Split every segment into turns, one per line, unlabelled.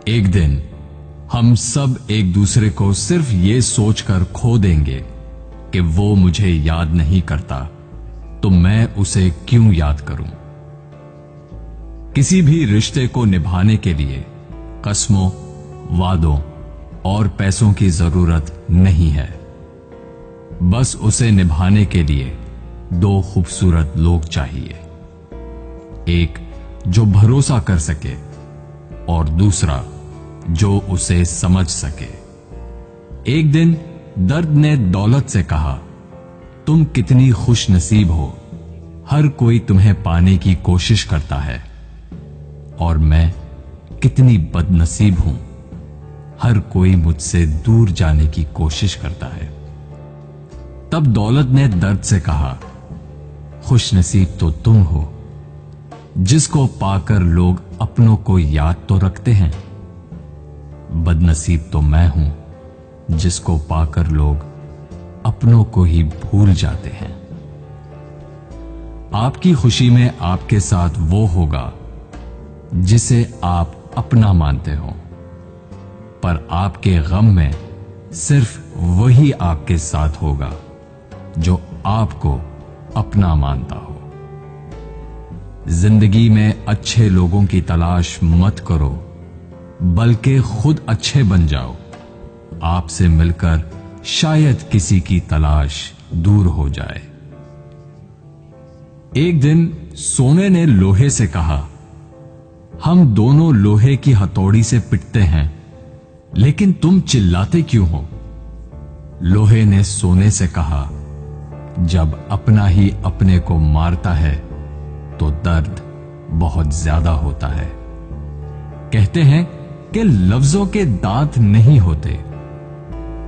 एक दिन हम सब एक दूसरे को सिर्फ ये सोचकर खो देंगे कि वो मुझे याद नहीं करता, तो मैं उसे क्यों याद करूं। किसी भी रिश्ते को निभाने के लिए कस्मों, वादों और पैसों की जरूरत नहीं है। बस उसे निभाने के लिए दो खूबसूरत लोग चाहिए, एक जो भरोसा कर सके और दूसरा जो उसे समझ सके। एक दिन दर्द ने दौलत से कहा, तुम कितनी खुश नसीब हो, हर कोई तुम्हें पाने की कोशिश करता है, और मैं कितनी बदनसीब हूं, हर कोई मुझसे दूर जाने की कोशिश करता है। तब दौलत ने दर्द से कहा, खुश नसीब तो तुम हो, जिसको पाकर लोग अपनों को याद तो रखते हैं। बदनसीब तो मैं हूं, जिसको पाकर लोग अपनों को ही भूल जाते हैं। आपकी खुशी में आपके साथ वो होगा जिसे आप अपना मानते हो, पर आपके गम में सिर्फ वही आपके साथ होगा जो आपको अपना मानता हो। जिंदगी में अच्छे लोगों की तलाश मत करो, बल्कि खुद अच्छे बन जाओ। आपसे मिलकर शायद किसी की तलाश दूर हो जाए। एक दिन सोने ने लोहे से कहा, हम दोनों लोहे की हथौड़ी से पिटते हैं, लेकिन तुम चिल्लाते क्यों हो? लोहे ने सोने से कहा, जब अपना ही अपने को मारता है तो दर्द बहुत ज्यादा होता है। कहते हैं कि लफ्जों के दांत नहीं होते,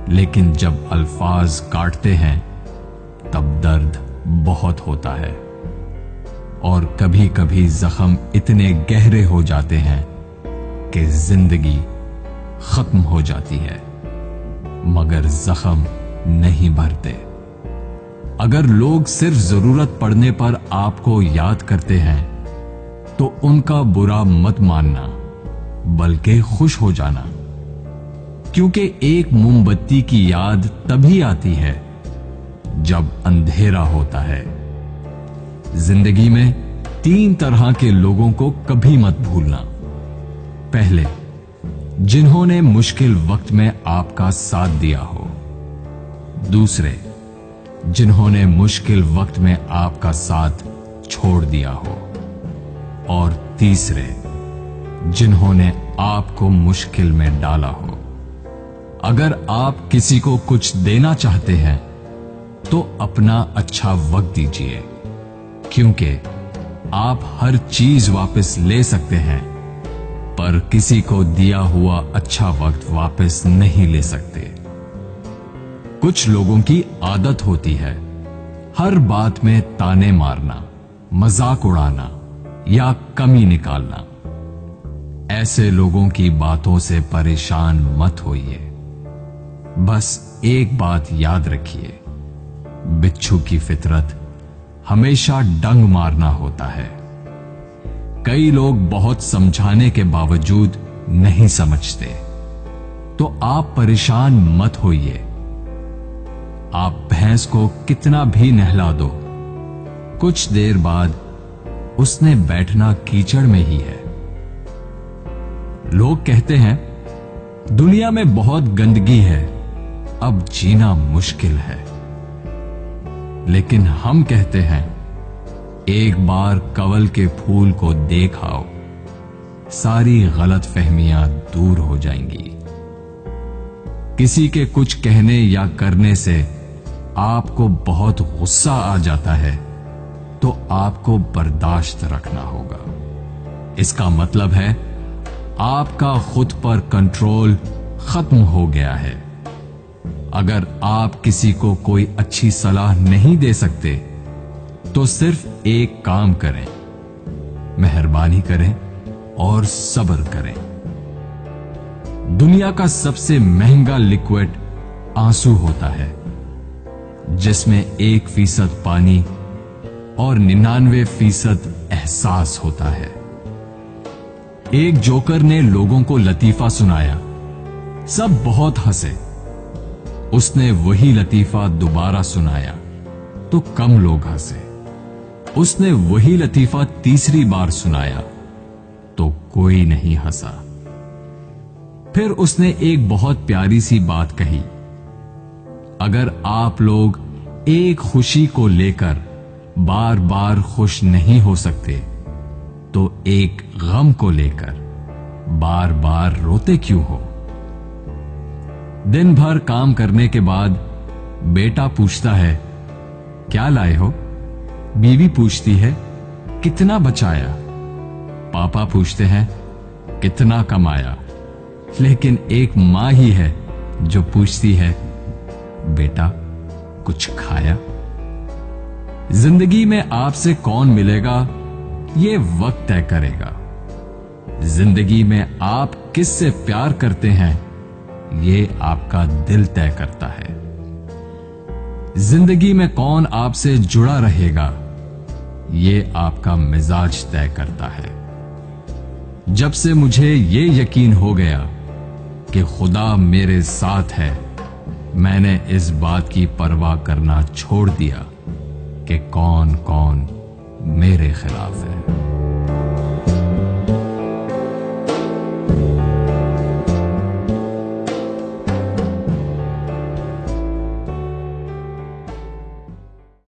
लेकिन जब अल्फाज काटते हैं तब दर्द बहुत होता है, और कभी कभी जख्म इतने गहरे हो जाते हैं कि जिंदगी खत्म हो जाती है, मगर जख्म नहीं भरते। अगर लोग सिर्फ जरूरत पड़ने पर आपको याद करते हैं तो उनका बुरा मत मानना, बल्कि खुश हो जाना, क्योंकि एक मोमबत्ती की याद तभी आती है जब अंधेरा होता है। जिंदगी में 3 तरह के लोगों को कभी मत भूलना। पहले, जिन्होंने मुश्किल वक्त में आपका साथ दिया हो। दूसरे, जिन्होंने मुश्किल वक्त में आपका साथ छोड़ दिया हो। और तीसरे, जिन्होंने आपको मुश्किल में डाला हो। अगर आप किसी को कुछ देना चाहते हैं तो अपना अच्छा वक्त दीजिए, क्योंकि आप हर चीज वापस ले सकते हैं, पर किसी को दिया हुआ अच्छा वक्त वापस नहीं ले सकते। कुछ लोगों की आदत होती है हर बात में ताने मारना, मजाक उड़ाना या कमी निकालना। ऐसे लोगों की बातों से परेशान मत होइए। बस एक बात याद रखिए, बिच्छू की फितरत हमेशा डंग मारना होता है। कई लोग बहुत समझाने के बावजूद नहीं समझते, तो आप परेशान मत होइए। आप भैंस को कितना भी नहला दो, कुछ देर बाद उसने बैठना कीचड़ में ही है। लोग कहते हैं दुनिया में बहुत गंदगी है, अब जीना मुश्किल है। लेकिन हम कहते हैं एक बार कंवल के फूल को देख आओ, सारी गलतफहमियां दूर हो जाएंगी। किसी के कुछ कहने या करने से आपको बहुत गुस्सा आ जाता है तो आपको बर्दाश्त रखना होगा। इसका मतलब है आपका खुद पर कंट्रोल खत्म हो गया है। अगर आप किसी को कोई अच्छी सलाह नहीं दे सकते तो सिर्फ एक काम करें, मेहरबानी करें और सब्र करें। दुनिया का सबसे महंगा लिक्विड आंसू होता है, जिसमें 1% पानी और 99% एहसास होता है। एक जोकर ने लोगों को लतीफा सुनाया। सब बहुत हंसे। उसने वही लतीफा दोबारा सुनाया तो कम लोग हंसे। उसने वही लतीफा तीसरी बार सुनाया तो कोई नहीं हंसा। फिर उसने एक बहुत प्यारी सी बात कही, अगर आप लोग एक खुशी को लेकर बार बार खुश नहीं हो सकते तो एक गम को लेकर बार बार रोते क्यों हो? दिन भर काम करने के बाद बेटा पूछता है, क्या लाए हो? बीवी पूछती है, कितना बचाया? पापा पूछते हैं, कितना कमाया? लेकिन एक मां ही है जो पूछती है, बेटा कुछ खाया? जिंदगी में आपसे कौन मिलेगा ये वक्त तय करेगा। जिंदगी में आप किससे प्यार करते हैं ये आपका दिल तय करता है। जिंदगी में कौन आपसे जुड़ा रहेगा ये आपका मिजाज तय करता है। जब से मुझे ये यकीन हो गया कि खुदा मेरे साथ है, मैंने इस बात की परवाह करना छोड़ दिया कि कौन कौन मेरे खिलाफ है।